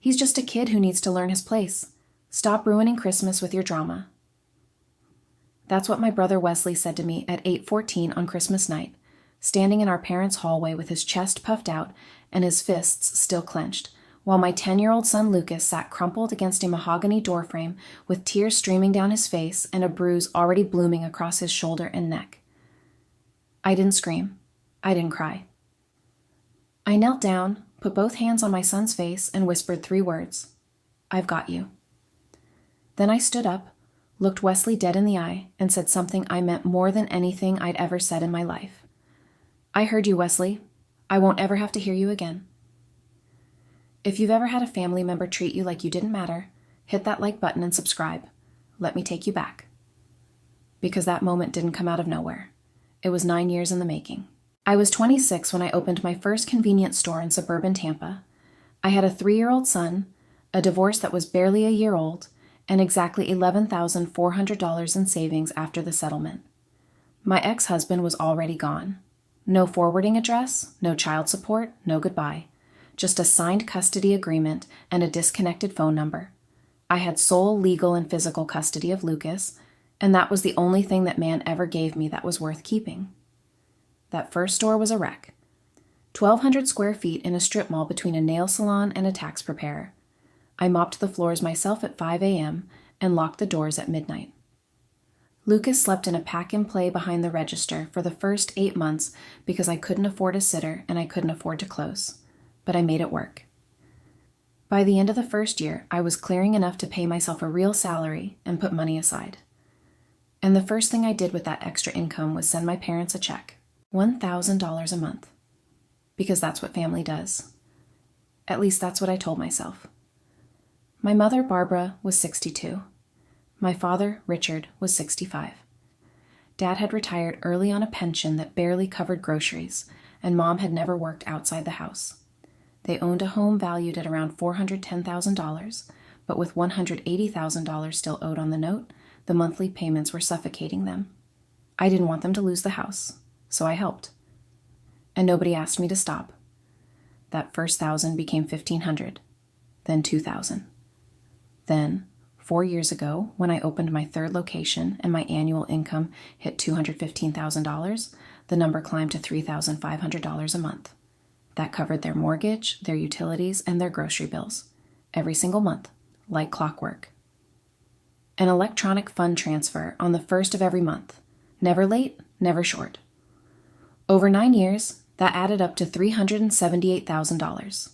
He's just a kid who needs to learn his place. Stop ruining Christmas with your drama." That's what my brother Wesley said to me at 8:14 on Christmas night, standing in our parents' hallway with his chest puffed out and his fists still clenched, while my 10-year-old son Lucas sat crumpled against a mahogany doorframe with tears streaming down his face and a bruise already blooming across his shoulder and neck. I didn't scream. I didn't cry. I knelt down, put both hands on my son's face, and whispered 3 words. "I've got you." Then I stood up, looked Wesley dead in the eye, and said something I meant more than anything I'd ever said in my life. "I heard you, Wesley. I won't ever have to hear you again." If you've ever had a family member treat you like you didn't matter, hit that like button and subscribe. Let me take you back. Because that moment didn't come out of nowhere. It was 9 years in the making. I was 26 when I opened my first convenience store in suburban Tampa. I had a 3-year-old son, a divorce that was barely a year old, and exactly $11,400 in savings after the settlement. My ex-husband was already gone. No forwarding address, no child support, no goodbye. Just a signed custody agreement and a disconnected phone number. I had sole legal and physical custody of Lucas, and that was the only thing that man ever gave me that was worth keeping. That first store was a wreck. 1,200 square feet in a strip mall between a nail salon and a tax preparer. I mopped the floors myself at 5 a.m. and locked the doors at midnight. Lucas slept in a pack-and-play behind the register for the first 8 months because I couldn't afford a sitter and I couldn't afford to close. But I made it work. By the end of the first year, I was clearing enough to pay myself a real salary and put money aside. And the first thing I did with that extra income was send my parents a check, $1,000 a month. Because that's what family does. At least that's what I told myself. My mother, Barbara, was 62. My father, Richard, was 65. Dad had retired early on a pension that barely covered groceries, and Mom had never worked outside the house. They owned a home valued at around $410,000, but with $180,000 still owed on the note, the monthly payments were suffocating them. I didn't want them to lose the house, so I helped. And nobody asked me to stop. That first $1,000 became $1,500, then $2,000. Then, 4 years ago, when I opened my 3rd location and my annual income hit $215,000, the number climbed to $3,500 a month. That covered their mortgage, their utilities, and their grocery bills. Every single month, like clockwork. An electronic fund transfer on the 1st of every month. Never late, never short. Over 9 years, that added up to $378,000.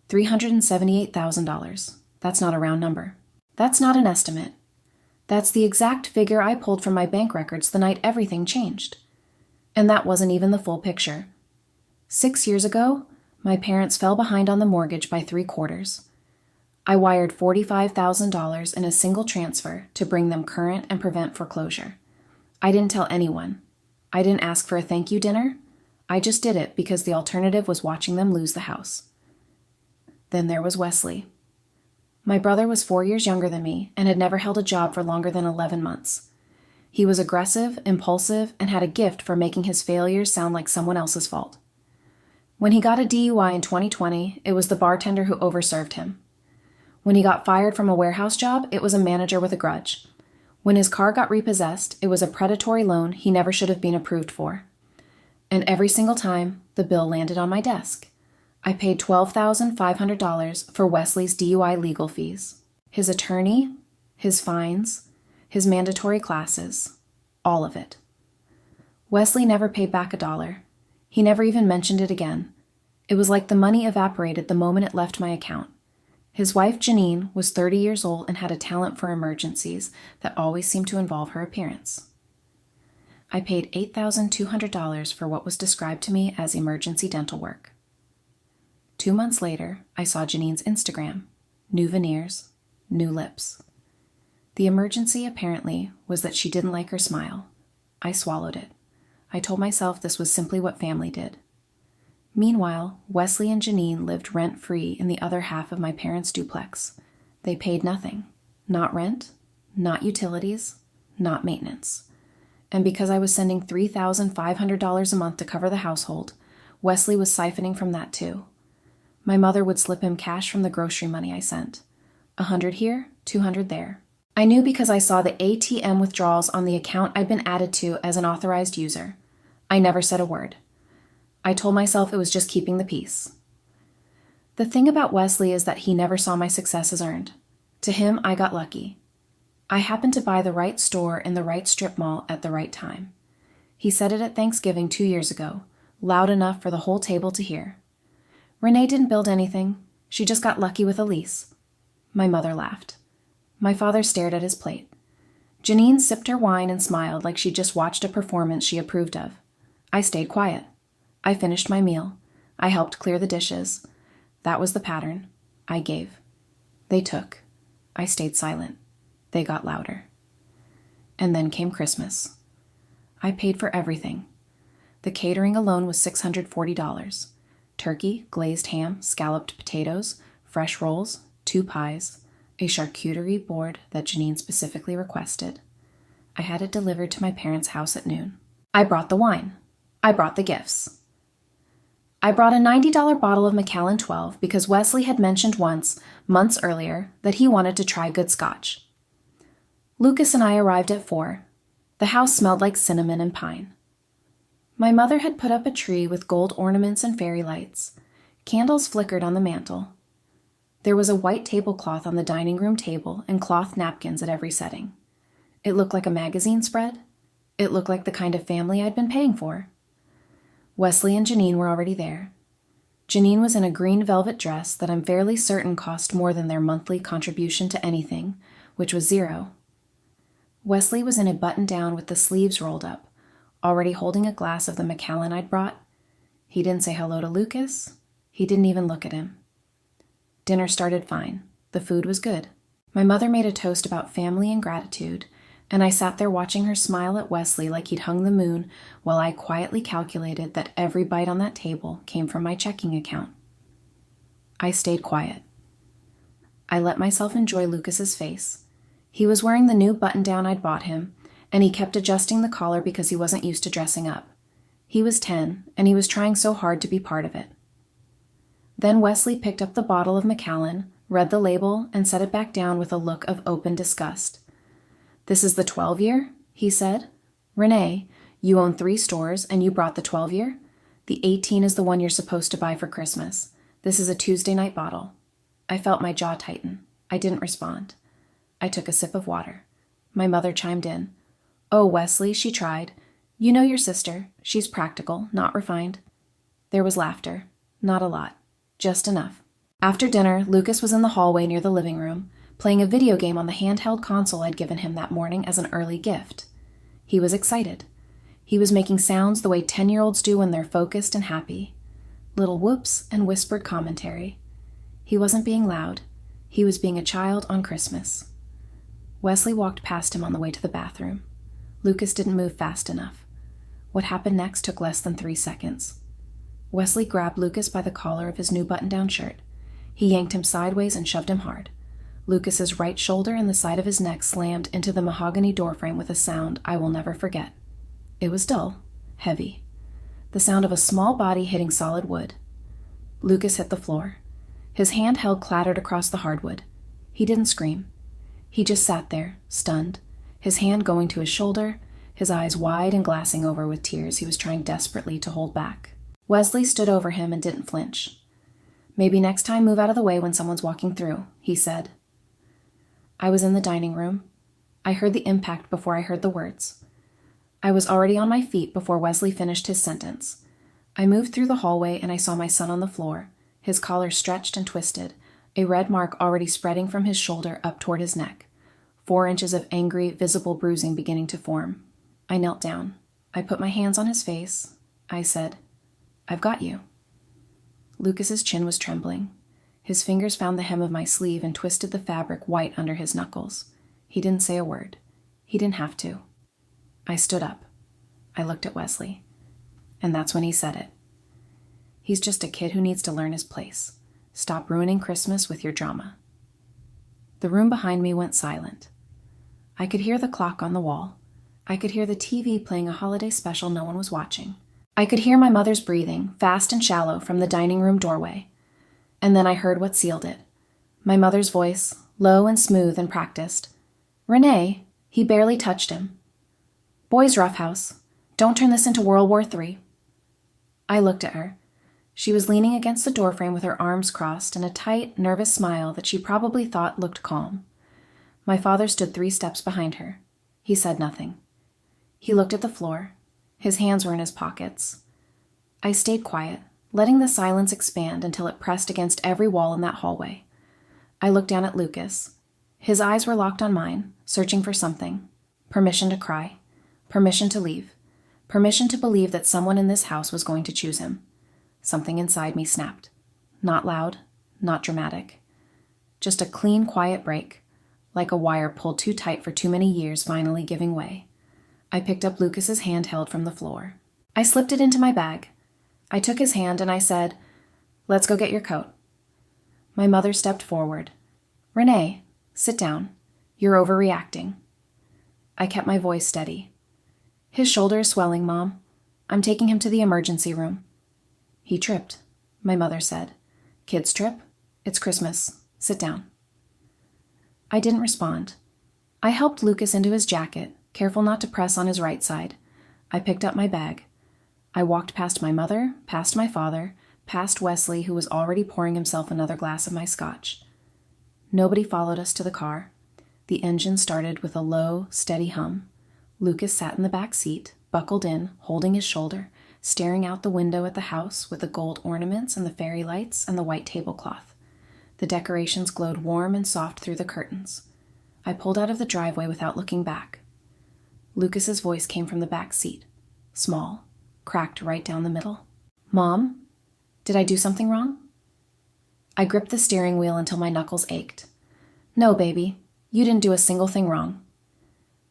$378,000. That's not a round number. That's not an estimate. That's the exact figure I pulled from my bank records the night everything changed. And that wasn't even the full picture. 6 years ago, my parents fell behind on the mortgage by 3/4. I wired $45,000 in a single transfer to bring them current and prevent foreclosure. I didn't tell anyone. I didn't ask for a thank you dinner. I just did it because the alternative was watching them lose the house. Then there was Wesley. My brother was 4 years younger than me and had never held a job for longer than 11 months. He was aggressive, impulsive, and had a gift for making his failures sound like someone else's fault. When he got a DUI in 2020, it was the bartender who overserved him. When he got fired from a warehouse job, it was a manager with a grudge. When his car got repossessed, it was a predatory loan he never should have been approved for. And every single time, the bill landed on my desk. I paid $12,500 for Wesley's DUI legal fees, his attorney, his fines, his mandatory classes, all of it. Wesley never paid back $1. He never even mentioned it again. It was like the money evaporated the moment it left my account. His wife, Janine, was 30 years old and had a talent for emergencies that always seemed to involve her appearance. I paid $8,200 for what was described to me as emergency dental work. 2 months later, I saw Janine's Instagram. New veneers, new lips. The emergency, apparently, was that she didn't like her smile. I swallowed it. I told myself this was simply what family did. Meanwhile, Wesley and Janine lived rent-free in the other half of my parents' duplex. They paid nothing. Not rent, not utilities, not maintenance. And because I was sending $3,500 a month to cover the household, Wesley was siphoning from that too. My mother would slip him cash from the grocery money I sent. 100 here, 200 there. I knew because I saw the ATM withdrawals on the account I'd been added to as an authorized user. I never said a word. I told myself it was just keeping the peace. The thing about Wesley is that he never saw my success as earned. To him, I got lucky. I happened to buy the right store in the right strip mall at the right time. He said it at Thanksgiving 2 years ago, loud enough for the whole table to hear. Renee didn't build anything. She just got lucky with a lease. My mother laughed. My father stared at his plate. Janine sipped her wine and smiled like she'd just watched a performance she approved of. I stayed quiet. I finished my meal. I helped clear the dishes. That was the pattern. I gave. They took. I stayed silent. They got louder. And then came Christmas. I paid for everything. The catering alone was $640. Turkey, glazed ham, scalloped potatoes, fresh rolls, 2 pies, a charcuterie board that Janine specifically requested. I had it delivered to my parents' house at noon. I brought the wine. I brought the gifts. I brought a $90 bottle of Macallan 12 because Wesley had mentioned once, months earlier, that he wanted to try good scotch. Lucas and I arrived at 4. The house smelled like cinnamon and pine. My mother had put up a tree with gold ornaments and fairy lights. Candles flickered on the mantel. There was a white tablecloth on the dining room table and cloth napkins at every setting. It looked like a magazine spread. It looked like the kind of family I'd been paying for. Wesley and Janine were already there. Janine was in a green velvet dress that I'm fairly certain cost more than their monthly contribution to anything, which was $0. Wesley was in a button-down with the sleeves rolled up, already holding a glass of the Macallan I'd brought. He didn't say hello to Lucas. He didn't even look at him. Dinner started fine. The food was good. My mother made a toast about family and gratitude, and I sat there watching her smile at Wesley like he'd hung the moon while I quietly calculated that every bite on that table came from my checking account. I stayed quiet. I let myself enjoy Lucas's face. He was wearing the new button-down I'd bought him, and he kept adjusting the collar because he wasn't used to dressing up. He was 10, and he was trying so hard to be part of it. Then Wesley picked up the bottle of Macallan, read the label, and set it back down with a look of open disgust. "This is the 12-year?" he said. "Renee, you own 3 stores, and you brought the 12-year? The 18 is the one you're supposed to buy for Christmas. This is a Tuesday night bottle." I felt my jaw tighten. I didn't respond. I took a sip of water. My mother chimed in. "Oh, Wesley," she tried. "You know your sister. She's practical, not refined." There was laughter. Not a lot. Just enough. After dinner, Lucas was in the hallway near the living room, playing a video game on the handheld console I'd given him that morning as an early gift. He was excited. He was making sounds the way 10-year-olds do when they're focused and happy. Little whoops and whispered commentary. He wasn't being loud. He was being a child on Christmas. Wesley walked past him on the way to the bathroom. Lucas didn't move fast enough. What happened next took less than 3 seconds. Wesley grabbed Lucas by the collar of his new button-down shirt. He yanked him sideways and shoved him hard. Lucas's right shoulder and the side of his neck slammed into the mahogany doorframe with a sound I will never forget. It was dull, heavy. The sound of a small body hitting solid wood. Lucas hit the floor. His handheld clattered across the hardwood. He didn't scream. He just sat there, stunned, his hand going to his shoulder, his eyes wide and glassing over with tears he was trying desperately to hold back. Wesley stood over him and didn't flinch. "Maybe next time move out of the way when someone's walking through," he said. I was in the dining room. I heard the impact before I heard the words. I was already on my feet before Wesley finished his sentence. I moved through the hallway and I saw my son on the floor, his collar stretched and twisted, a red mark already spreading from his shoulder up toward his neck, 4 inches of angry, visible bruising beginning to form. I knelt down. I put my hands on his face. I said, "I've got you." Lucas's chin was trembling. His fingers found the hem of my sleeve and twisted the fabric white under his knuckles. He didn't say a word. He didn't have to. I stood up. I looked at Wesley. And that's when he said it. "He's just a kid who needs to learn his place. Stop ruining Christmas with your drama." The room behind me went silent. I could hear the clock on the wall. I could hear the TV playing a holiday special no one was watching. I could hear my mother's breathing, fast and shallow, from the dining room doorway. And then I heard what sealed it. My mother's voice, low and smooth and practiced. "Renee," he barely touched him. "Boys' roughhouse. Don't turn this into World War III. I looked at her. She was leaning against the doorframe with her arms crossed and a tight, nervous smile that she probably thought looked calm. My father stood 3 steps behind her. He said nothing. He looked at the floor. His hands were in his pockets. I stayed quiet, letting the silence expand until it pressed against every wall in that hallway. I looked down at Lucas. His eyes were locked on mine, searching for something. Permission to cry. Permission to leave. Permission to believe that someone in this house was going to choose him. Something inside me snapped. Not loud, not dramatic. Just a clean, quiet break, like a wire pulled too tight for too many years finally giving way. I picked up Lucas's handheld from the floor. I slipped it into my bag. I took his hand and I said, "Let's go get your coat." My mother stepped forward. "Renee, sit down. You're overreacting." I kept my voice steady. "His shoulder is swelling, Mom. I'm taking him to the emergency room." "He tripped," my mother said. "Kids trip. It's Christmas. Sit down." I didn't respond. I helped Lucas into his jacket, careful not to press on his right side. I picked up my bag. I walked past my mother, past my father, past Wesley, who was already pouring himself another glass of my scotch. Nobody followed us to the car. The engine started with a low, steady hum. Lucas sat in the back seat, buckled in, holding his shoulder, staring out the window at the house with the gold ornaments and the fairy lights and the white tablecloth. The decorations glowed warm and soft through the curtains. I pulled out of the driveway without looking back. Lucas's voice came from the back seat, small, cracked right down the middle. "Mom, did I do something wrong?" I gripped the steering wheel until my knuckles ached. "No, baby, you didn't do a single thing wrong."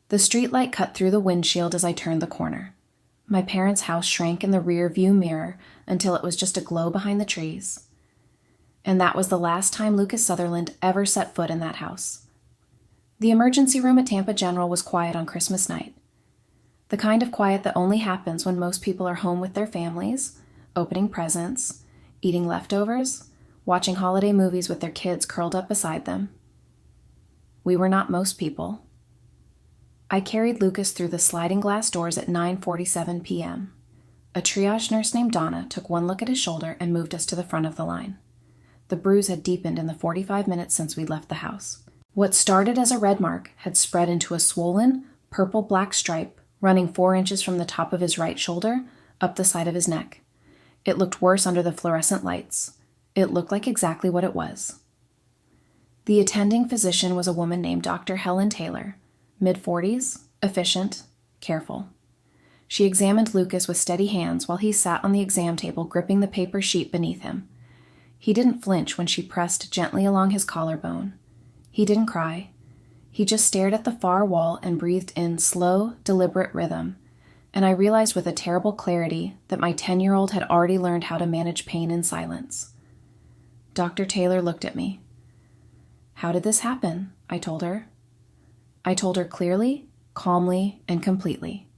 The streetlight cut through the windshield as I turned the corner. My parents' house shrank in the rear view mirror until it was just a glow behind the trees. And that was the last time Lucas Sutherland ever set foot in that house. The emergency room at Tampa General was quiet on Christmas night. The kind of quiet that only happens when most people are home with their families, opening presents, eating leftovers, watching holiday movies with their kids curled up beside them. We were not most people. I carried Lucas through the sliding glass doors at 9:47 p.m. A triage nurse named Donna took one look at his shoulder and moved us to the front of the line. The bruise had deepened in the 45 minutes since we left the house. What started as a red mark had spread into a swollen, purple-black stripe running 4 inches from the top of his right shoulder up the side of his neck. It looked worse under the fluorescent lights. It looked like exactly what it was. The attending physician was a woman named Dr. Helen Taylor, mid-40s, efficient, careful. She examined Lucas with steady hands while he sat on the exam table gripping the paper sheet beneath him. He didn't flinch when she pressed gently along his collarbone. He didn't cry. He just stared at the far wall and breathed in slow, deliberate rhythm, and I realized with a terrible clarity that my 10-year-old had already learned how to manage pain in silence. Dr. Taylor looked at me. "How did this happen?" I told her. I told her clearly, calmly, and completely.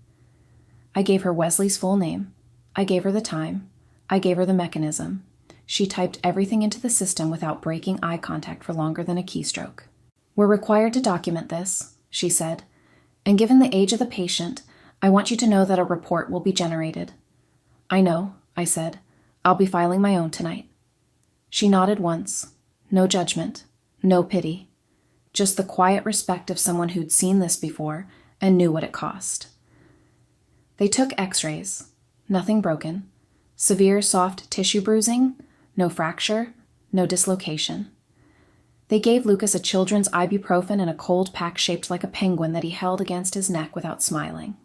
I gave her Wesley's full name. I gave her the time. I gave her the mechanism. She typed everything into the system without breaking eye contact for longer than a keystroke. "We're required to document this," she said, "and given the age of the patient, I want you to know that a report will be generated." "I know," I said. "I'll be filing my own tonight." She nodded once. No judgment, no pity. Just the quiet respect of someone who'd seen this before and knew what it cost. They took x-rays. Nothing broken. Severe soft tissue bruising. No fracture. No dislocation. They gave Lucas a children's ibuprofen and a cold pack shaped like a penguin that he held against his neck without smiling.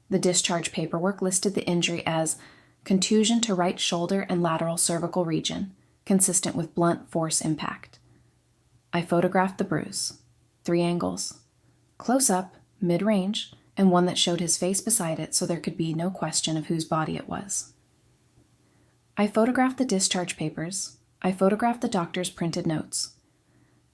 The discharge paperwork listed the injury as contusion to right shoulder and lateral cervical region, consistent with blunt force impact. I photographed the bruise. 3 angles. Close up, mid-range, and one that showed his face beside it so there could be no question of whose body it was. I photographed the discharge papers. I photographed the doctor's printed notes.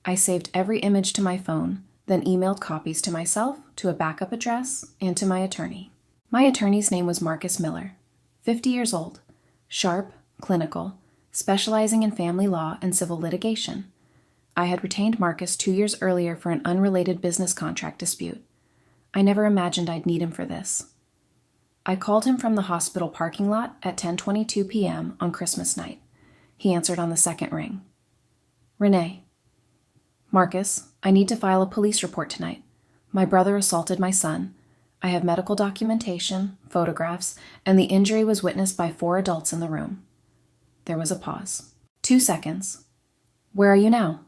I saved every image to my phone, then emailed copies to myself, to a backup address, and to my attorney. My attorney's name was Marcus Miller, 50 years old, sharp, clinical, specializing in family law and civil litigation. I had retained Marcus 2 years earlier for an unrelated business contract dispute. I never imagined I'd need him for this. I called him from the hospital parking lot at 10:22 p.m. on Christmas night. He answered on the second ring. Renee. Marcus, I need to file a police report tonight. My brother assaulted my son. I have medical documentation, photographs, and the injury was witnessed by 4 adults in the room. There was a pause. 2 seconds. Where are you now?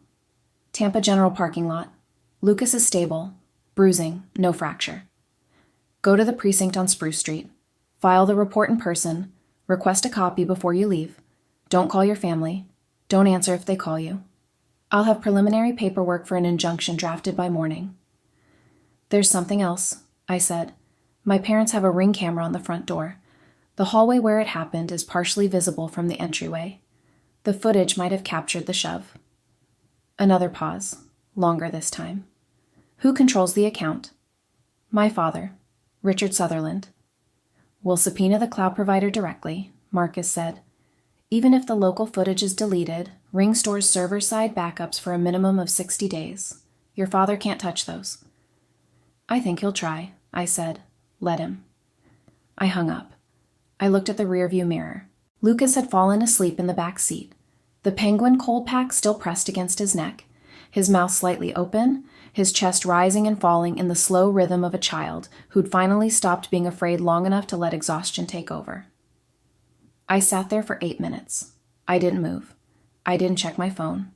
Tampa General parking lot. Lucas is stable. Bruising, no fracture. Go to the precinct on Spruce Street. File the report in person. Request a copy before you leave. Don't call your family. Don't answer if they call you. I'll have preliminary paperwork for an injunction drafted by morning. There's something else, I said. My parents have a Ring camera on the front door. The hallway where it happened is partially visible from the entryway. The footage might have captured the shove. Another pause, longer this time. Who controls the account? My father, Richard Sutherland. We'll subpoena the cloud provider directly, Marcus said. Even if the local footage is deleted, Ring stores server-side backups for a minimum of 60 days. Your father can't touch those. I think he'll try, I said. Let him. I hung up. I looked at the rearview mirror. Lucas had fallen asleep in the back seat, the Penguin cold pack still pressed against his neck, his mouth slightly open, his chest rising and falling in the slow rhythm of a child who'd finally stopped being afraid long enough to let exhaustion take over. I sat there for 8 minutes. I didn't move. I didn't check my phone.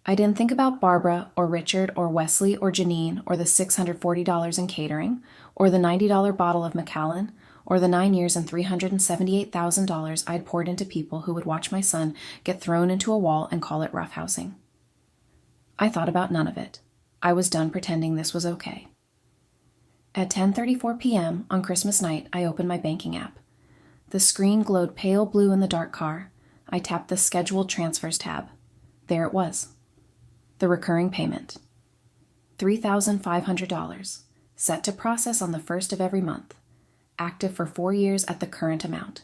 I didn't think about Barbara or Richard or Wesley or Janine or the $640 in catering or the $90 bottle of Macallan or the 9 years and $378,000 I'd poured into people who would watch my son get thrown into a wall and call it roughhousing. I thought about none of it. I was done pretending this was okay. At 10:34 p.m. on Christmas night, I opened my banking app. The screen glowed pale blue in the dark car. I tapped the Scheduled Transfers tab. There it was. The recurring payment. $3,500. Set to process on the 1st of every month. Active for 4 years at the current amount.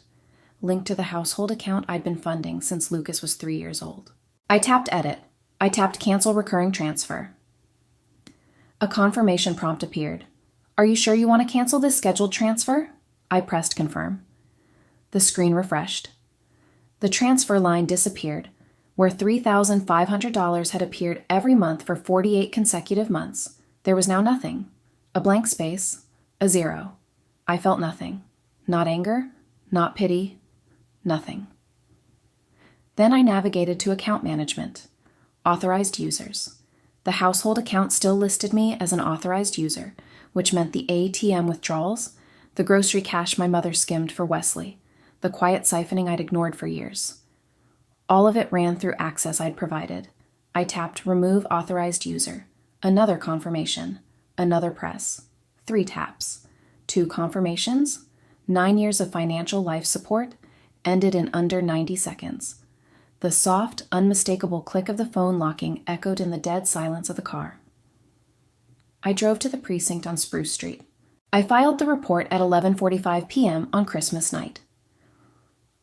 Linked to the household account I'd been funding since Lucas was 3 years old. I tapped Edit. I tapped Cancel Recurring Transfer. A confirmation prompt appeared. Are you sure you want to cancel this scheduled transfer? I pressed Confirm. The screen refreshed. The transfer line disappeared, where $3,500 had appeared every month for 48 consecutive months. There was now nothing. A blank space, a 0. I felt nothing. Not anger, not pity, nothing. Then I navigated to account management. Authorized users. The household account still listed me as an authorized user, which meant the ATM withdrawals, the grocery cash my mother skimmed for Wesley, the quiet siphoning I'd ignored for years. All of it ran through access I'd provided. I tapped Remove Authorized User. Another confirmation. Another press. 3 taps. 2 confirmations. 9 years of financial life support. Ended in under 90 seconds. The soft, unmistakable click of the phone locking echoed in the dead silence of the car. I drove to the precinct on Spruce Street. I filed the report at 11:45 p.m. on Christmas night.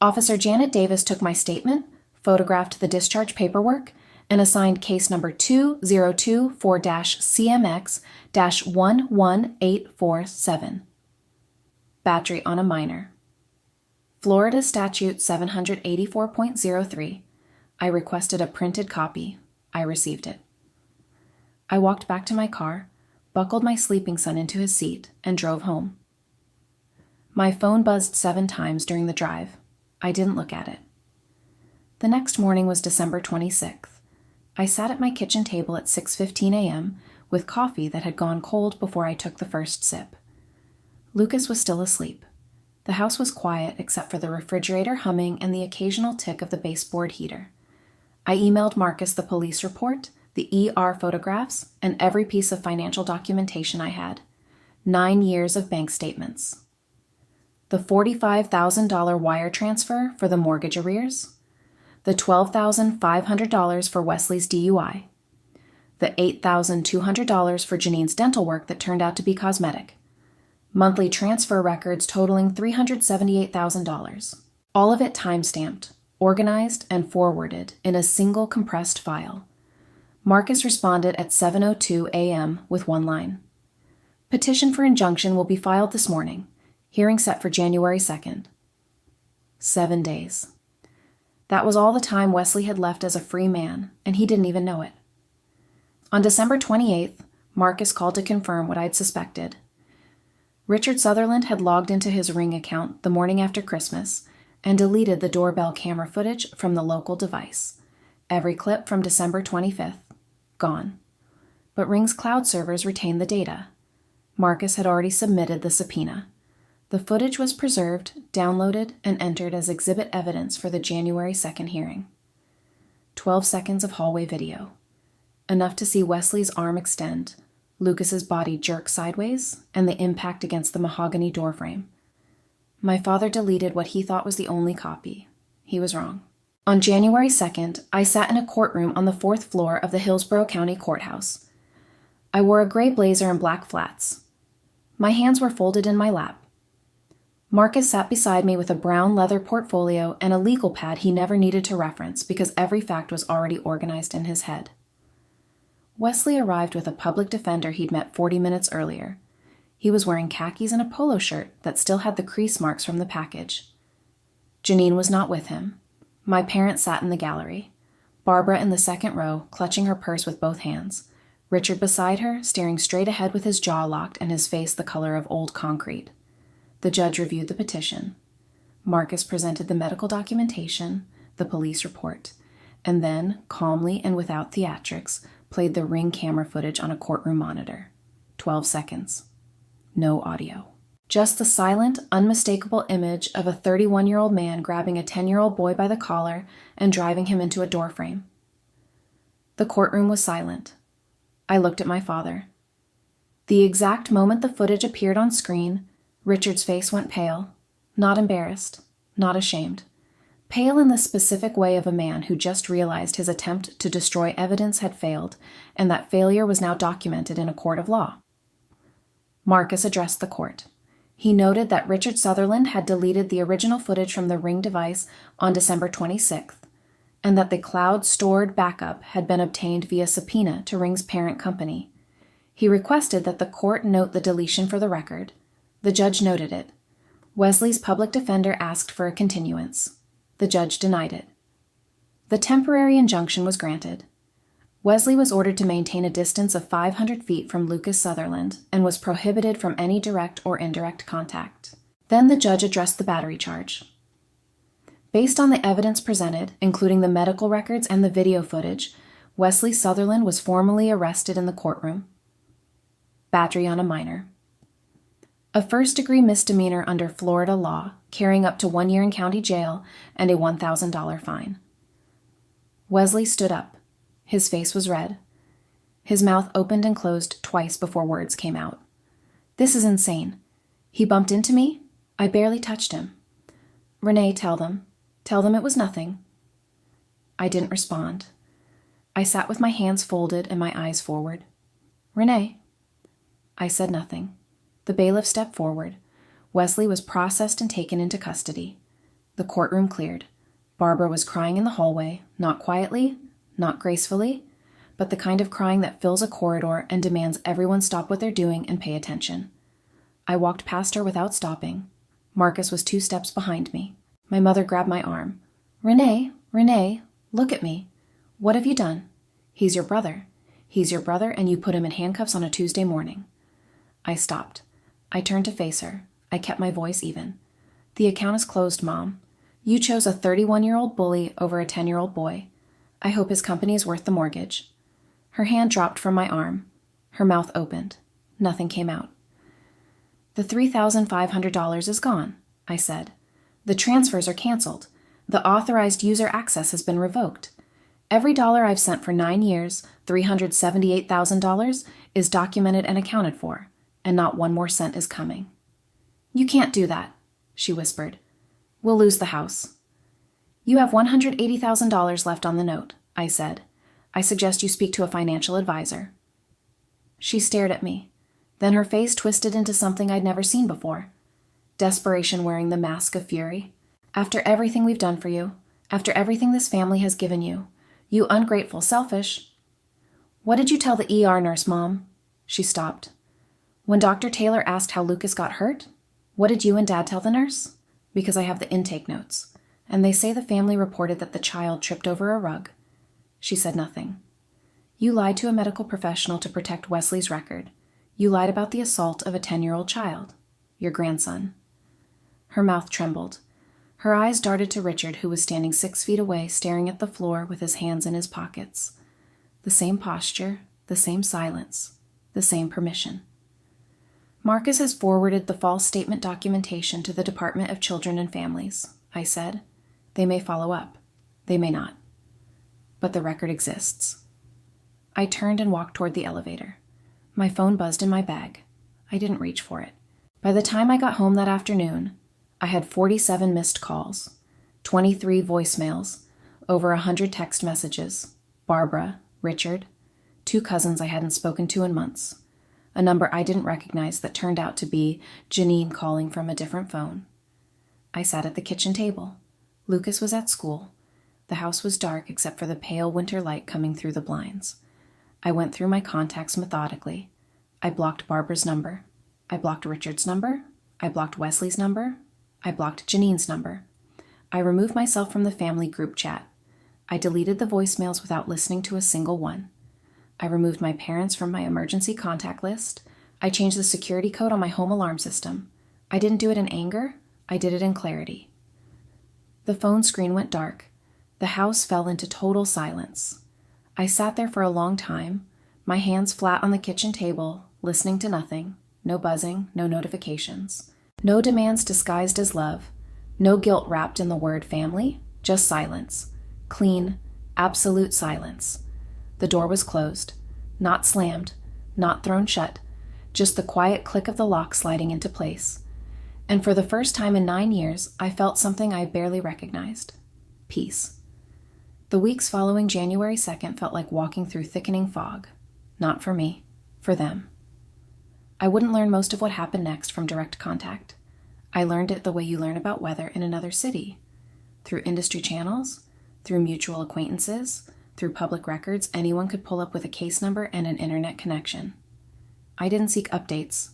Officer Janet Davis took my statement, photographed the discharge paperwork, and assigned case number 2024-CMX-11847. Battery on a minor. Florida Statute 784.03. I requested a printed copy. I received it. I walked back to my car, buckled my sleeping son into his seat, and drove home. My phone buzzed 7 times during the drive. I didn't look at it. The next morning was December 26th. I sat at my kitchen table at 6:15 a.m. with coffee that had gone cold before I took the first sip. Lucas was still asleep. The house was quiet except for the refrigerator humming and the occasional tick of the baseboard heater. I emailed Marcus the police report, the ER photographs, and every piece of financial documentation I had. 9 years of bank statements. The $45,000 wire transfer for the mortgage arrears, the $12,500 for Wesley's DUI, the $8,200 for Janine's dental work that turned out to be cosmetic, monthly transfer records totaling $378,000, all of it time-stamped, organized and forwarded in a single compressed file. Marcus responded at 7:02 a.m. with one line. Petition for injunction will be filed this morning. Hearing set for January 2nd. 7 days. That was all the time Wesley had left as a free man, and he didn't even know it. On December 28th, Marcus called to confirm what I'd suspected. Richard Sutherland had logged into his Ring account the morning after Christmas and deleted the doorbell camera footage from the local device. Every clip from December 25th, gone. But Ring's cloud servers retained the data. Marcus had already submitted the subpoena. The footage was preserved, downloaded, and entered as exhibit evidence for the January 2nd hearing. 12 seconds of hallway video. Enough to see Wesley's arm extend, Lucas's body jerk sideways, and the impact against the mahogany doorframe. My father deleted what he thought was the only copy. He was wrong. On January 2nd, I sat in a courtroom on the 4th floor of the Hillsborough County Courthouse. I wore a gray blazer and black flats. My hands were folded in my lap. Marcus sat beside me with a brown leather portfolio and a legal pad he never needed to reference because every fact was already organized in his head. Wesley arrived with a public defender he'd met 40 minutes earlier. He was wearing khakis and a polo shirt that still had the crease marks from the package. Janine was not with him. My parents sat in the gallery. Barbara in the second row, clutching her purse with both hands. Richard beside her, staring straight ahead with his jaw locked and his face the color of old concrete. The judge reviewed the petition. Marcus presented the medical documentation, the police report, and then, calmly and without theatrics, played the Ring camera footage on a courtroom monitor. 12 seconds. No audio. Just the silent, unmistakable image of a 31-year-old man grabbing a 10-year-old boy by the collar and driving him into a doorframe. The courtroom was silent. I looked at my father. The exact moment the footage appeared on screen, Richard's face went pale, not embarrassed, not ashamed. Pale in the specific way of a man who just realized his attempt to destroy evidence had failed, and that failure was now documented in a court of law. Marcus addressed the court. He noted that Richard Sutherland had deleted the original footage from the Ring device on December 26th, and that the cloud-stored backup had been obtained via subpoena to Ring's parent company. He requested that the court note the deletion for the record. The judge noted it. Wesley's public defender asked for a continuance. The judge denied it. The temporary injunction was granted. Wesley was ordered to maintain a distance of 500 feet from Lucas Sutherland and was prohibited from any direct or indirect contact. Then the judge addressed the battery charge. Based on the evidence presented, including the medical records and the video footage, Wesley Sutherland was formally arrested in the courtroom. Battery on a minor. A first-degree misdemeanor under Florida law, carrying up to 1 year in county jail and a $1,000 fine. Wesley stood up. His face was red. His mouth opened and closed twice before words came out. This is insane. He bumped into me. I barely touched him. Renee, tell them. Tell them it was nothing. I didn't respond. I sat with my hands folded and my eyes forward. Renee. I said nothing. The bailiff stepped forward. Wesley was processed and taken into custody. The courtroom cleared. Barbara was crying in the hallway, not quietly, not gracefully, but the kind of crying that fills a corridor and demands everyone stop what they're doing and pay attention. I walked past her without stopping. Marcus was 2 steps behind me. My mother grabbed my arm. Renee, look at me. What have you done? He's your brother. He's your brother, and you put him in handcuffs on a Tuesday morning. I stopped. I turned to face her. I kept my voice even. The account is closed, Mom. You chose a 31-year-old bully over a 10-year-old boy. I hope his company is worth the mortgage. Her hand dropped from my arm. Her mouth opened. Nothing came out. The $3,500 is gone, I said. The transfers are canceled. The authorized user access has been revoked. Every dollar I've sent for 9 years, $378,000, is documented and accounted for, and not 1 more cent is coming. You can't do that, she whispered. We'll lose the house. You have $180,000 left on the note, I said. I suggest you speak to a financial advisor. She stared at me. Then her face twisted into something I'd never seen before. Desperation wearing the mask of fury. After everything we've done for you, After everything this family has given you. You ungrateful, selfish. What did you tell the ER nurse, Mom? She stopped. When Dr. Taylor asked how Lucas got hurt, what did you and Dad tell the nurse? Because I have the intake notes, and they say the family reported that the child tripped over a rug. She said nothing. You lied to a medical professional to protect Wesley's record. You lied about the assault of a 10-year-old child, your grandson. Her mouth trembled. Her eyes darted to Richard, who was standing 6 feet away, staring at the floor with his hands in his pockets. The same posture, the same silence, the same permission. Marcus has forwarded the false statement documentation to the Department of Children and Families, I said. They may follow up. They may not. But the record exists. I turned and walked toward the elevator. My phone buzzed in my bag. I didn't reach for it. By the time I got home that afternoon, I had 47 missed calls, 23 voicemails, over 100 text messages, Barbara, Richard, 2 cousins I hadn't spoken to in months, a number I didn't recognize that turned out to be Janine calling from a different phone. I sat at the kitchen table. Lucas was at school. The house was dark except for the pale winter light coming through the blinds. I went through my contacts methodically. I blocked Barbara's number. I blocked Richard's number. I blocked Wesley's number. I blocked Janine's number. I removed myself from the family group chat. I deleted the voicemails without listening to a single one. I removed my parents from my emergency contact list. I changed the security code on my home alarm system. I didn't do it in anger. I did it in clarity. The phone screen went dark. The house fell into total silence. I sat there for a long time, my hands flat on the kitchen table, listening to nothing, no buzzing, no notifications. No demands disguised as love, no guilt wrapped in the word family, just silence. Clean, absolute silence. The door was closed, not slammed, not thrown shut, just the quiet click of the lock sliding into place. And for the first time in 9 years, I felt something I barely recognized. Peace. The weeks following January 2nd felt like walking through thickening fog. Not for me, for them. I wouldn't learn most of what happened next from direct contact. I learned it the way you learn about weather in another city. Through industry channels, through mutual acquaintances, through public records anyone could pull up with a case number and an internet connection. I didn't seek updates.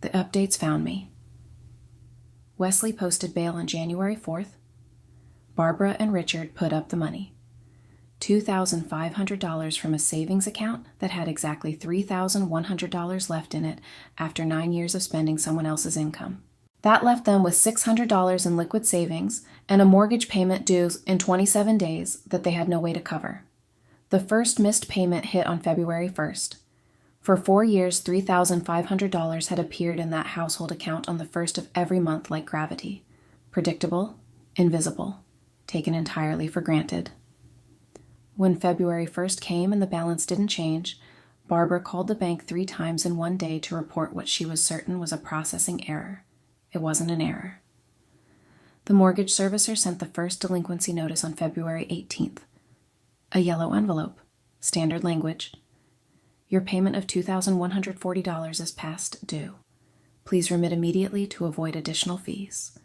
The updates found me. Wesley posted bail on January 4th. Barbara and Richard put up the money. $2,500 from a savings account that had exactly $3,100 left in it after 9 years of spending someone else's income. That left them with $600 in liquid savings and a mortgage payment due in 27 days that they had no way to cover. The first missed payment hit on February 1st. For 4 years, $3,500 had appeared in that household account on the first of every month like gravity. Predictable, invisible, taken entirely for granted. When February 1st came and the balance didn't change, Barbara called the bank 3 times in one day to report what she was certain was a processing error. It wasn't an error. The mortgage servicer sent the first delinquency notice on February 18th. A yellow envelope, standard language. Your payment of $2,140 is past due. Please remit immediately to avoid additional fees.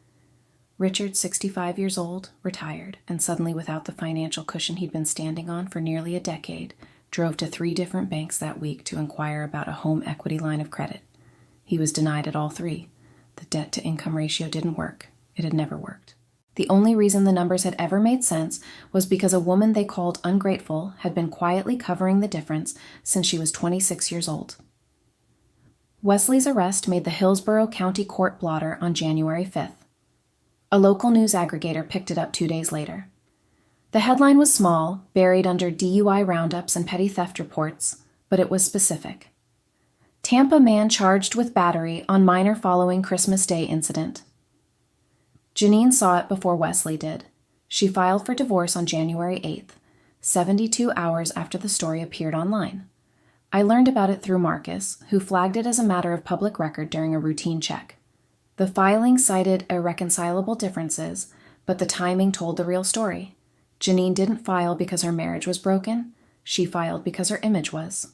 Richard, 65 years old, retired, and suddenly without the financial cushion he'd been standing on for nearly a decade, drove to 3 different banks that week to inquire about a home equity line of credit. He was denied at all 3. The debt-to-income ratio didn't work. It had never worked. The only reason the numbers had ever made sense was because a woman they called ungrateful had been quietly covering the difference since she was 26 years old. Wesley's arrest made the Hillsborough County Court blotter on January 5th. A local news aggregator picked it up 2 days later. The headline was small, buried under DUI roundups and petty theft reports, but it was specific. Tampa man charged with battery on minor following Christmas Day incident. Janine saw it before Wesley did. She filed for divorce on January 8th, 72 hours after the story appeared online. I learned about it through Marcus, who flagged it as a matter of public record during a routine check. The filing cited irreconcilable differences, but the timing told the real story. Janine didn't file because her marriage was broken. She filed because her image was.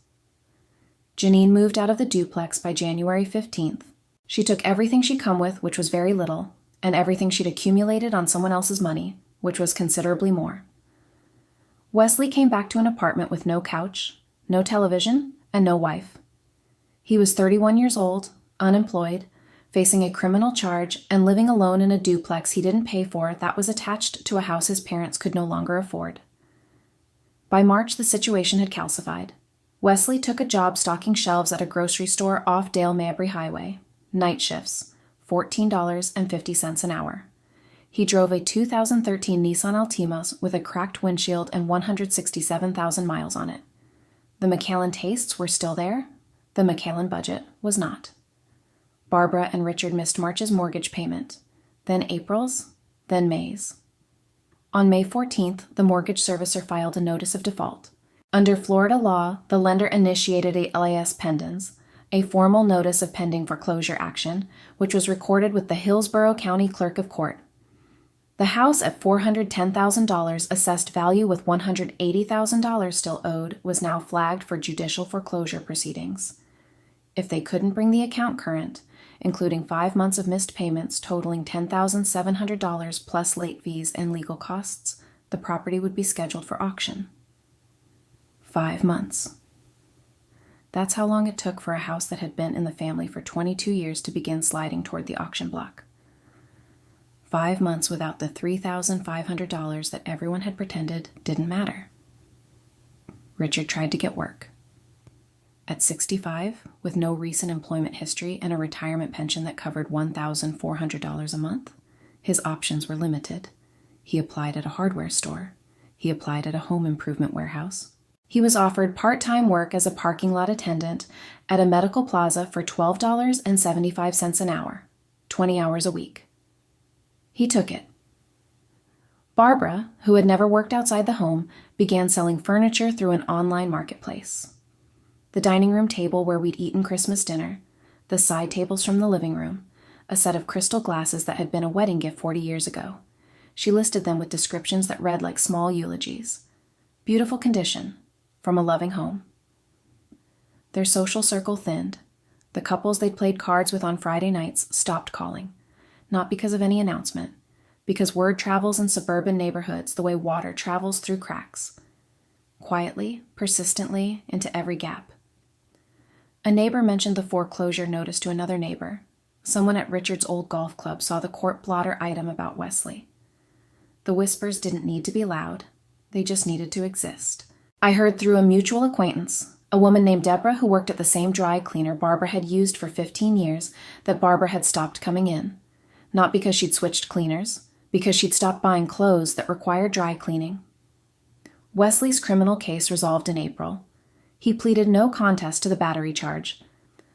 Janine moved out of the duplex by January 15th. She took everything she'd come with, which was very little, and everything she'd accumulated on someone else's money, which was considerably more. Wesley came back to an apartment with no couch, no television, and no wife. He was 31 years old, unemployed, facing a criminal charge, and living alone in a duplex he didn't pay for that was attached to a house his parents could no longer afford. By March, the situation had calcified. Wesley took a job stocking shelves at a grocery store off Dale Mabry Highway. Night shifts, $14.50 an hour. He drove a 2013 Nissan Altima with a cracked windshield and 167,000 miles on it. The McAllen tastes were still there. The McAllen budget was not. Barbara and Richard missed March's mortgage payment, then April's, then May's. On May 14th, the mortgage servicer filed a notice of default. Under Florida law, the lender initiated a LAS pendens, a formal notice of pending foreclosure action, which was recorded with the Hillsborough County Clerk of Court. The house at $410,000 assessed value with $180,000 still owed was now flagged for judicial foreclosure proceedings. If they couldn't bring the account current, including 5 months of missed payments totaling $10,700 plus late fees and legal costs, the property would be scheduled for auction. 5 months. That's how long it took for a house that had been in the family for 22 years to begin sliding toward the auction block. 5 months without the $3,500 that everyone had pretended didn't matter. Richard tried to get work. At 65, with no recent employment history and a retirement pension that covered $1,400 a month, his options were limited. He applied at a hardware store. He applied at a home improvement warehouse. He was offered part-time work as a parking lot attendant at a medical plaza for $12.75 an hour, 20 hours a week. He took it. Barbara, who had never worked outside the home, began selling furniture through an online marketplace. The dining room table where we'd eaten Christmas dinner, the side tables from the living room, a set of crystal glasses that had been a wedding gift 40 years ago. She listed them with descriptions that read like small eulogies. Beautiful condition, from a loving home. Their social circle thinned. The couples they'd played cards with on Friday nights stopped calling, not because of any announcement, because word travels in suburban neighborhoods the way water travels through cracks. Quietly, persistently, into every gap. A neighbor mentioned the foreclosure notice to another neighbor. Someone at Richard's old golf club saw the court blotter item about Wesley. The whispers didn't need to be loud. They just needed to exist. I heard through a mutual acquaintance, a woman named Deborah who worked at the same dry cleaner Barbara had used for 15 years, that Barbara had stopped coming in. Not because she'd switched cleaners, because she'd stopped buying clothes that required dry cleaning. Wesley's criminal case resolved in April. He pleaded no contest to the battery charge.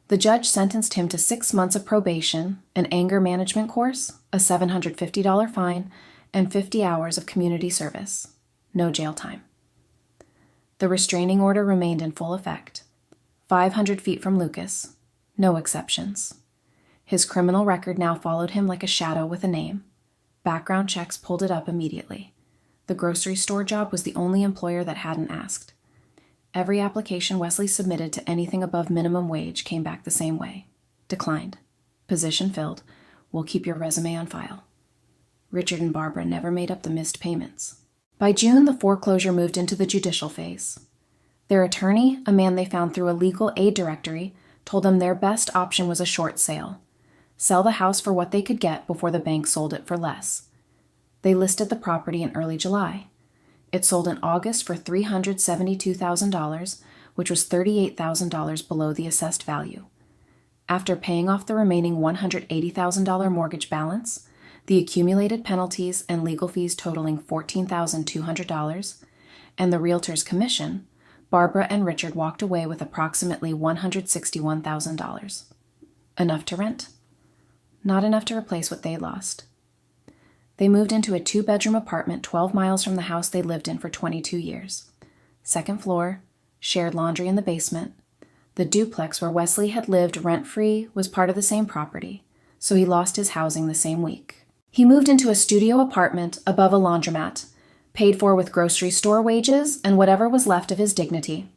The judge sentenced him to 6 months of probation, an anger management course, a $750 fine, and 50 hours of community service. No jail time. The restraining order remained in full effect. 500 feet from Lucas. No exceptions. His criminal record now followed him like a shadow with a name. Background checks pulled it up immediately. The grocery store job was the only employer that hadn't asked. Every application Wesley submitted to anything above minimum wage came back the same way. Declined. Position filled. We'll keep your resume on file. Richard and Barbara never made up the missed payments. By June, the foreclosure moved into the judicial phase. Their attorney, a man they found through a legal aid directory, told them their best option was a short sale. Sell the house for what they could get before the bank sold it for less. They listed the property in early July. It sold in August for $372,000, which was $38,000 below the assessed value. After paying off the remaining $180,000 mortgage balance, the accumulated penalties and legal fees totaling $14,200, and the realtor's commission, Barbara and Richard walked away with approximately $161,000. Enough to rent. Not enough to replace what they lost. They moved into a 2-bedroom apartment 12 miles from the house they lived in for 22 years. Second floor, shared laundry in the basement. The duplex where Wesley had lived rent-free was part of the same property, so he lost his housing the same week. He moved into a studio apartment above a laundromat, paid for with grocery store wages and whatever was left of his dignity.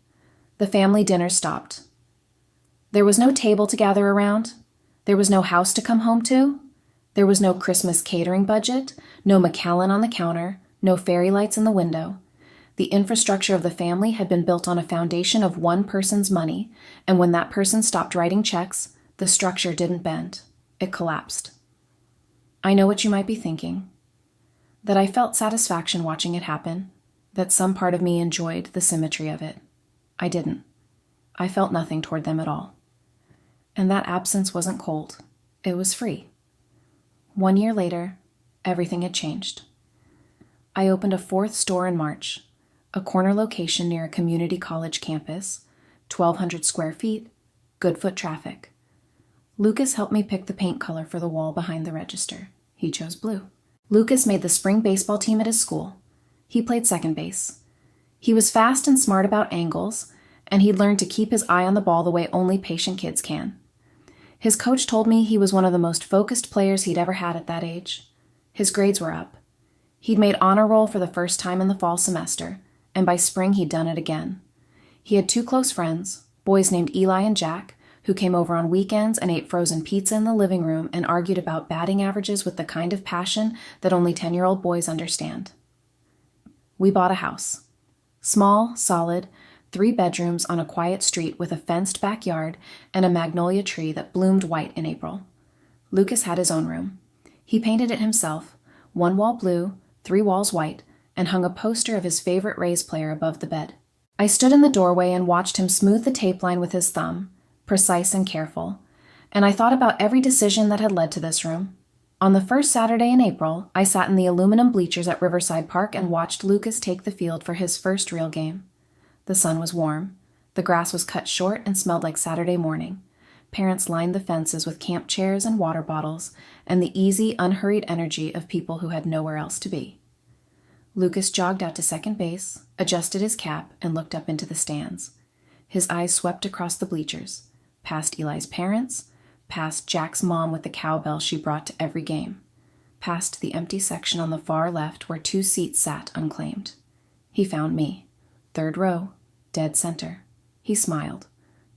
The family dinner stopped. There was no table to gather around. There was no house to come home to. There was no Christmas catering budget, no Macallan on the counter, no fairy lights in the window. The infrastructure of the family had been built on a foundation of one person's money, and when that person stopped writing checks, the structure didn't bend. It collapsed. I know what you might be thinking. That I felt satisfaction watching it happen, that some part of me enjoyed the symmetry of it. I didn't. I felt nothing toward them at all. And that absence wasn't cold. It was free. 1 year later, everything had changed. I opened a 4th store in March, a corner location near a community college campus, 1,200 square feet, good foot traffic. Lucas helped me pick the paint color for the wall behind the register. He chose blue. Lucas made the spring baseball team at his school. He played second base. He was fast and smart about angles, and he'd learned to keep his eye on the ball the way only patient kids can. His coach told me he was one of the most focused players he'd ever had at that age. His grades were up. He'd made honor roll for the first time in the fall semester, and by spring he'd done it again. He had 2 close friends, boys named Eli and Jack, who came over on weekends and ate frozen pizza in the living room and argued about batting averages with the kind of passion that only 10-year-old boys understand. We bought a house. Small, solid, 3 bedrooms on a quiet street with a fenced backyard and a magnolia tree that bloomed white in April. Lucas had his own room. He painted it himself, 1 wall blue, 3 walls white, and hung a poster of his favorite Rays player above the bed. I stood in the doorway and watched him smooth the tape line with his thumb, precise and careful, and I thought about every decision that had led to this room. On the first Saturday in April, I sat in the aluminum bleachers at Riverside Park and watched Lucas take the field for his first real game. The sun was warm. The grass was cut short and smelled like Saturday morning. Parents lined the fences with camp chairs and water bottles, and the easy, unhurried energy of people who had nowhere else to be. Lucas jogged out to second base, adjusted his cap, and looked up into the stands. His eyes swept across the bleachers, past Eli's parents, past Jack's mom with the cowbell she brought to every game, past the empty section on the far left where 2 seats sat unclaimed. He found me, 3rd row, dead center. He smiled.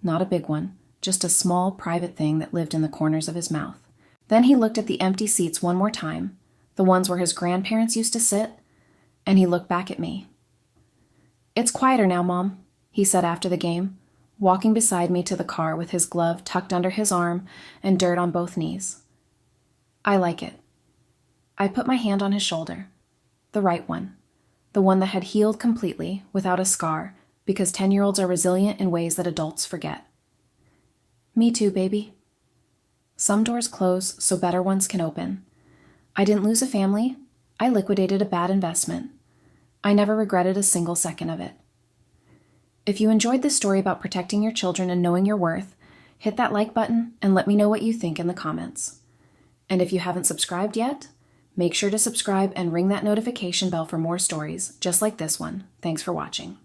Not a big one, just a small private thing that lived in the corners of his mouth. Then he looked at the empty seats one more time, the ones where his grandparents used to sit, and he looked back at me. "It's quieter now, Mom," he said after the game, walking beside me to the car with his glove tucked under his arm and dirt on both knees. "I like it." I put my hand on his shoulder, the right one, the one that had healed completely, without a scar, because 10-year-olds are resilient in ways that adults forget. "Me too, baby." Some doors close so better ones can open. I didn't lose a family. I liquidated a bad investment. I never regretted a single second of it. If you enjoyed this story about protecting your children and knowing your worth, hit that like button and let me know what you think in the comments. And if you haven't subscribed yet, make sure to subscribe and ring that notification bell for more stories just like this one. Thanks for watching.